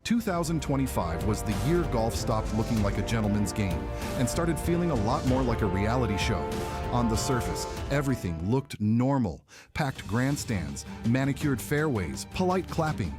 2025 was the year golf stopped looking like a gentleman's game and started feeling a lot more like a reality show. On the surface, everything looked normal. Packed grandstands, manicured fairways, polite clapping.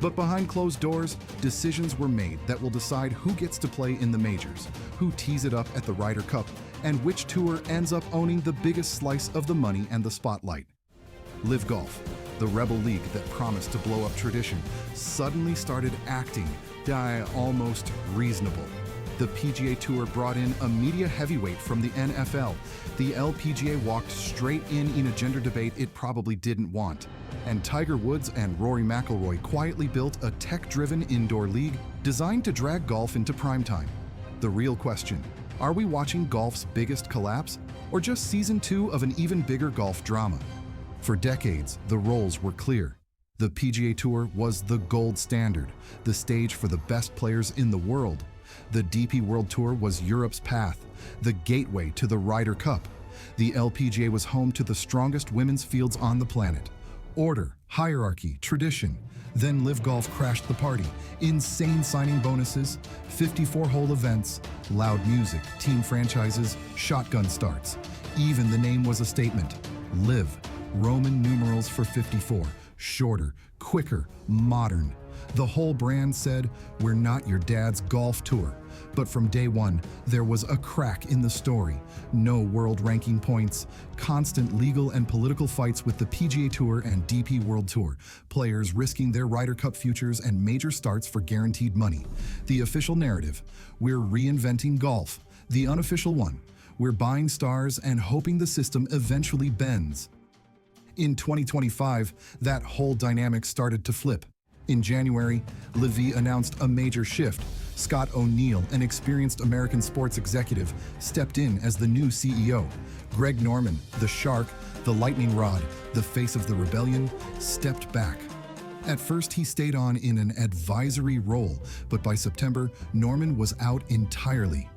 But behind closed doors, decisions were made that will decide who gets to play in the majors, who tees it up at the Ryder Cup, and which tour ends up owning the biggest slice of the money and the spotlight. LIV Golf, the rebel league that promised to blow up tradition, suddenly started acting almost reasonable. The PGA Tour brought in a media heavyweight from the NFL. The LPGA walked straight in a gender debate it probably didn't want. And Tiger Woods and Rory McIlroy quietly built a tech-driven indoor league designed to drag golf into primetime. The real question, are we watching golf's biggest collapse, or just season 2 of an even bigger golf drama? For decades, the roles were clear. The PGA Tour was the gold standard, the stage for the best players in the world. The DP World Tour was Europe's path, the gateway to the Ryder Cup. The LPGA was home to the strongest women's fields on the planet. Order, hierarchy, tradition. Then LIV Golf crashed the party. Insane signing bonuses, 54-hole events, loud music, team franchises, shotgun starts. Even the name was a statement. LIV. Roman numerals for 54, shorter, quicker, modern. The whole brand said, we're not your dad's golf tour. But from day one, there was a crack in the story. No world ranking points, constant legal and political fights with the PGA Tour and DP World Tour, players risking their Ryder Cup futures and major starts for guaranteed money. The official narrative, we're reinventing golf. The unofficial one, we're buying stars and hoping the system eventually bends. In 2025, that whole dynamic started to flip. In January, LIV announced a major shift. Scott O'Neill, an experienced American sports executive, stepped in as the new CEO. Greg Norman, the shark, the lightning rod, the face of the rebellion, stepped back. At first, he stayed on in an advisory role, but by September, Norman was out entirely.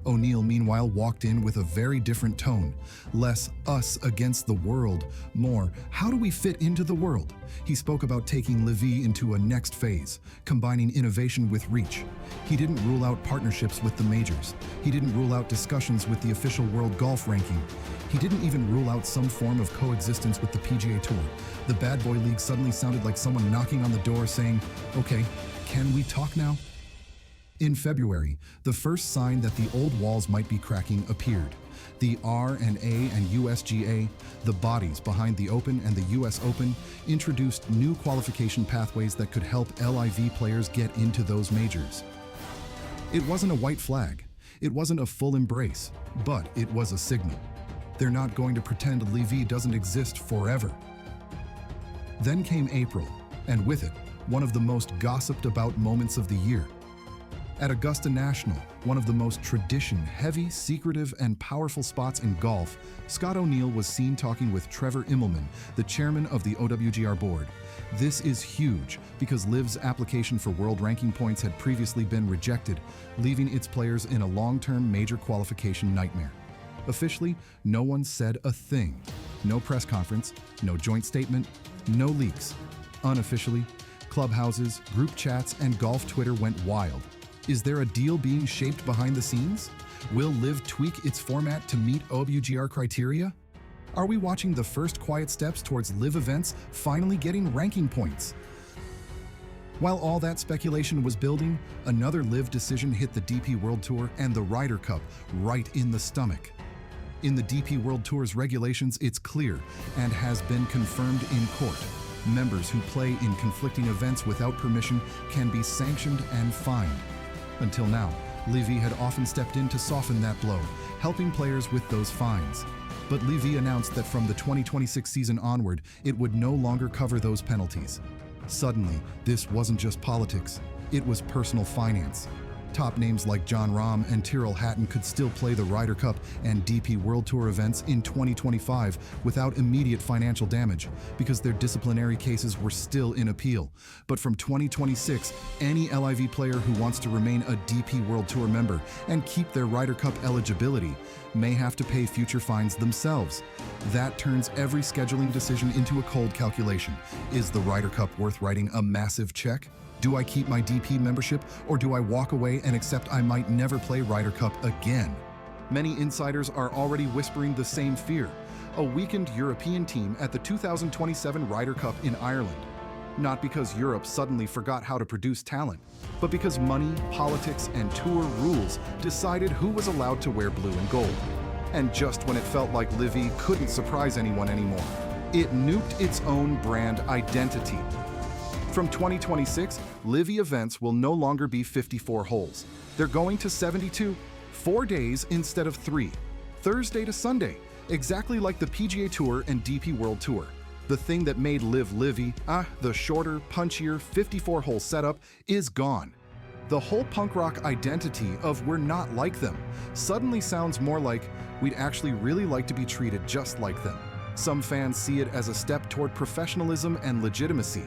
O'Neill, meanwhile, walked in with a very different tone. Less us against the world, more how do we fit into the world? He spoke about taking LIV into a next phase, combining innovation with reach. He didn't rule out partnerships with the majors. He didn't rule out discussions with the official world golf ranking. He didn't even rule out some form of coexistence with the PGA Tour. The bad boy league suddenly sounded like someone knocking on the door saying, okay, can we talk now? In February, the first sign that the old walls might be cracking appeared. The R&A and USGA, the bodies behind the Open and the US Open, introduced new qualification pathways that could help LIV players get into those majors. It wasn't a white flag, it wasn't a full embrace, but it was a signal. They're not going to pretend LIV doesn't exist forever. Then came April, and with it, one of the most gossiped about moments of the year. At Augusta National, one of the most tradition-heavy, secretive, and powerful spots in golf, Scott O'Neill was seen talking with Trevor Immelman, the chairman of the OWGR board. This is huge because LIV's application for world ranking points had previously been rejected, leaving its players in a long-term major qualification nightmare. Officially, no one said a thing. No press conference, no joint statement, no leaks. Unofficially, clubhouses, group chats, and golf Twitter went wild. Is there a deal being shaped behind the scenes? Will LIV tweak its format to meet OWGR criteria? Are we watching the first quiet steps towards LIV events finally getting ranking points? While all that speculation was building, another LIV decision hit the DP World Tour and the Ryder Cup right in the stomach. In the DP World Tour's regulations, it's clear and has been confirmed in court. Members who play in conflicting events without permission can be sanctioned and fined. Until now, LIV had often stepped in to soften that blow, helping players with those fines. But LIV announced that from the 2026 season onward, it would no longer cover those penalties. Suddenly, this wasn't just politics, it was personal finance. Top names like Jon Rahm and Tyrrell Hatton could still play the Ryder Cup and DP World Tour events in 2025 without immediate financial damage because their disciplinary cases were still in appeal. But from 2026, any LIV player who wants to remain a DP World Tour member and keep their Ryder Cup eligibility may have to pay future fines themselves. That turns every scheduling decision into a cold calculation. Is the Ryder Cup worth writing a massive check? Do I keep my DP membership, or do I walk away and accept I might never play Ryder Cup again? Many insiders are already whispering the same fear: a weakened European team at the 2027 Ryder Cup in Ireland. Not because Europe suddenly forgot how to produce talent, but because money, politics, and tour rules decided who was allowed to wear blue and gold. And just when it felt like LIV couldn't surprise anyone anymore, it nuked its own brand identity. From 2026, LIV events will no longer be 54 holes. They're going to 72, 4 days instead of 3, Thursday to Sunday, exactly like the PGA Tour and DP World Tour. The thing that made LIV LIV, the shorter, punchier 54-hole setup, is gone. The whole punk rock identity of "we're not like them" suddenly sounds more like we'd actually really like to be treated just like them. Some fans see it as a step toward professionalism and legitimacy,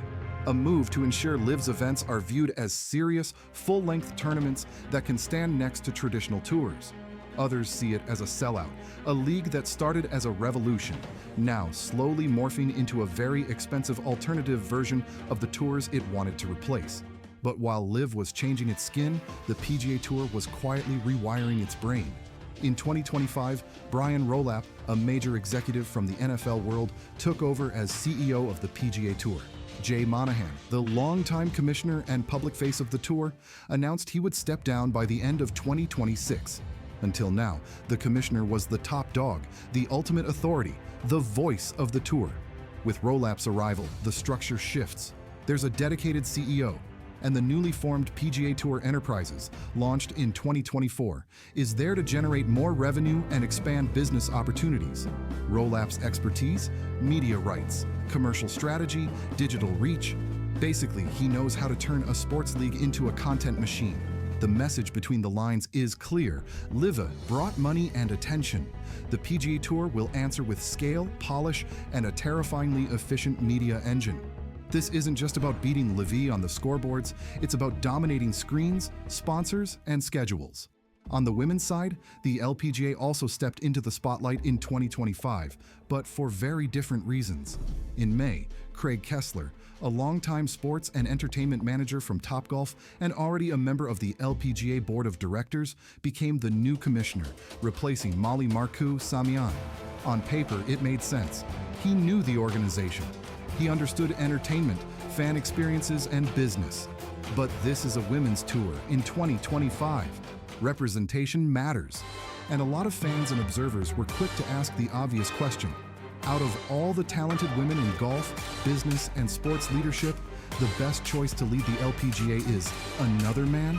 a move to ensure LIV's events are viewed as serious, full-length tournaments that can stand next to traditional tours. Others see it as a sellout, a league that started as a revolution, now slowly morphing into a very expensive alternative version of the tours it wanted to replace. But while LIV was changing its skin, the PGA Tour was quietly rewiring its brain. In 2025, Brian Rolapp, a major executive from the NFL world, took over as CEO of the PGA Tour. Jay Monahan, the longtime commissioner and public face of the tour, announced he would step down by the end of 2026. Until now, the commissioner was the top dog, the ultimate authority, the voice of the tour. With Rolapp's arrival, the structure shifts. There's a dedicated CEO, and the newly formed PGA Tour Enterprises, launched in 2024, is there to generate more revenue and expand business opportunities. Rolapp's expertise: media rights, commercial strategy, digital reach. Basically, he knows how to turn a sports league into a content machine. The message between the lines is clear: LIV brought money and attention. The PGA Tour will answer with scale, polish, and a terrifyingly efficient media engine. This isn't just about beating LIV on the scoreboards, it's about dominating screens, sponsors, and schedules. On the women's side, the LPGA also stepped into the spotlight in 2025, but for very different reasons. In May, Craig Kessler, a longtime sports and entertainment manager from Topgolf and already a member of the LPGA Board of Directors, became the new commissioner, replacing Molly Marcoux-Samian. On paper, it made sense. He knew the organization. He understood entertainment, fan experiences, and business. But this is a women's tour in 2025. Representation matters. And a lot of fans and observers were quick to ask the obvious question: out of all the talented women in golf, business, and sports leadership, the best choice to lead the LPGA is another man?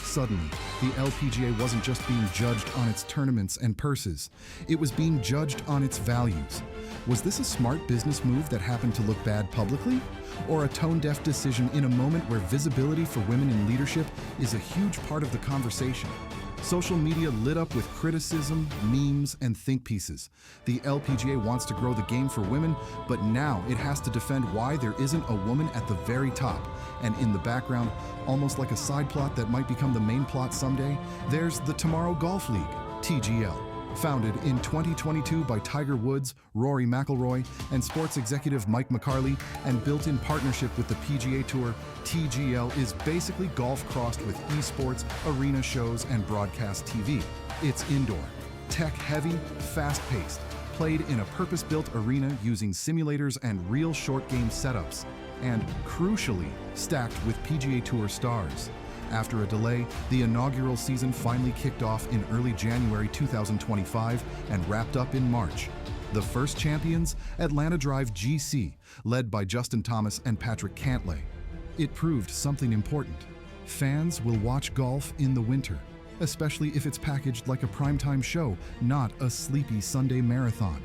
Suddenly, the LPGA wasn't just being judged on its tournaments and purses. It was being judged on its values. Was this a smart business move that happened to look bad publicly? Or a tone-deaf decision in a moment where visibility for women in leadership is a huge part of the conversation? Social media lit up with criticism, memes, and think pieces. The LPGA wants to grow the game for women, but now it has to defend why there isn't a woman at the very top. And in the background, almost like a side plot that might become the main plot someday, there's the Tomorrow Golf League, TGL. Founded in 2022 by Tiger Woods, Rory McIlroy, and sports executive Mike McCarley, and built in partnership with the PGA Tour, TGL is basically golf crossed with esports, arena shows, and broadcast TV. It's indoor, tech-heavy, fast-paced, played in a purpose-built arena using simulators and real short game setups, and, crucially, stacked with PGA Tour stars. After a delay, the inaugural season finally kicked off in early January 2025 and wrapped up in March. The first champions, Atlanta Drive GC, led by Justin Thomas and Patrick Cantlay. It proved something important. Fans will watch golf in the winter, especially if it's packaged like a primetime show, not a sleepy Sunday marathon.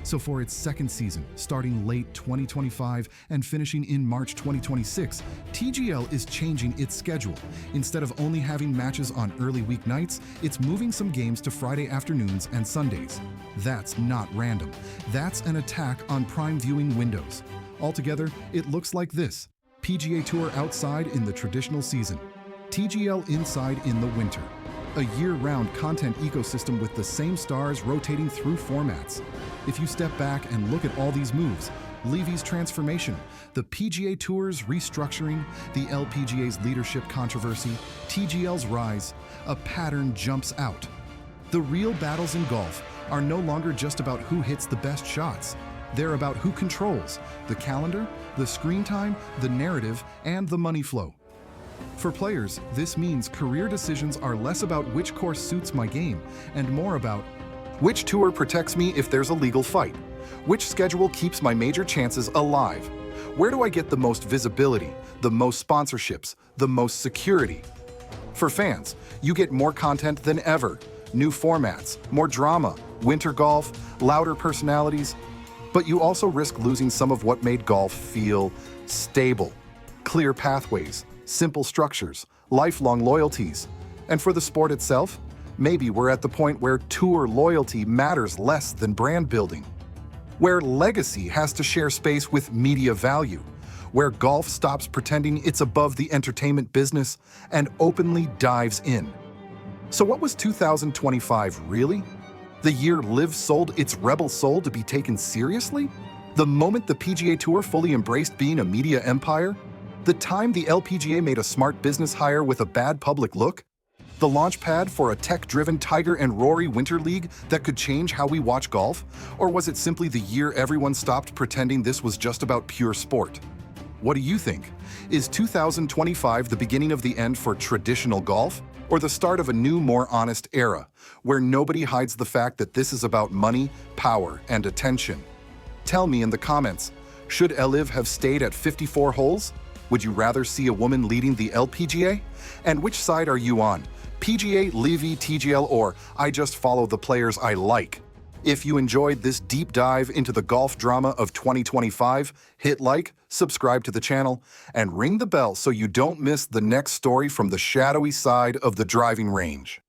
So for its second season, starting late 2025 and finishing in March 2026, TGL is changing its schedule. Instead of only having matches on early weeknights, it's moving some games to Friday afternoons and Sundays. That's not random. That's an attack on prime viewing windows. Altogether, it looks like this: PGA Tour outside in the traditional season, TGL inside in the winter. A year-round content ecosystem with the same stars rotating through formats. If you step back and look at all these moves, LIV's transformation, the PGA Tour's restructuring, the LPGA's leadership controversy, TGL's rise, a pattern jumps out. The real battles in golf are no longer just about who hits the best shots. They're about who controls the calendar, the screen time, the narrative, and the money flow. For players, this means career decisions are less about which course suits my game and more about which tour protects me if there's a legal fight, which schedule keeps my major chances alive, where do I get the most visibility, the most sponsorships, the most security. For fans, you get more content than ever, new formats, more drama, winter golf, louder personalities, but you also risk losing some of what made golf feel stable, clear pathways, simple structures, lifelong loyalties. And for the sport itself, maybe we're at the point where tour loyalty matters less than brand building, where legacy has to share space with media value, where golf stops pretending it's above the entertainment business and openly dives in. So what was 2025 really? The year LIV sold its rebel soul to be taken seriously? The moment the PGA Tour fully embraced being a media empire? The time the LPGA made a smart business hire with a bad public look? The launch pad for a tech-driven Tiger and Rory Winter League that could change how we watch golf? Or was it simply the year everyone stopped pretending this was just about pure sport? What do you think? Is 2025 the beginning of the end for traditional golf? Or the start of a new, more honest era, where nobody hides the fact that this is about money, power, and attention? Tell me in the comments, should LIV have stayed at 54 holes? Would you rather see a woman leading the LPGA? And which side are you on? PGA, LIV, TGL, or I just follow the players I like? If you enjoyed this deep dive into the golf drama of 2025, hit like, subscribe to the channel, and ring the bell so you don't miss the next story from the shadowy side of the driving range.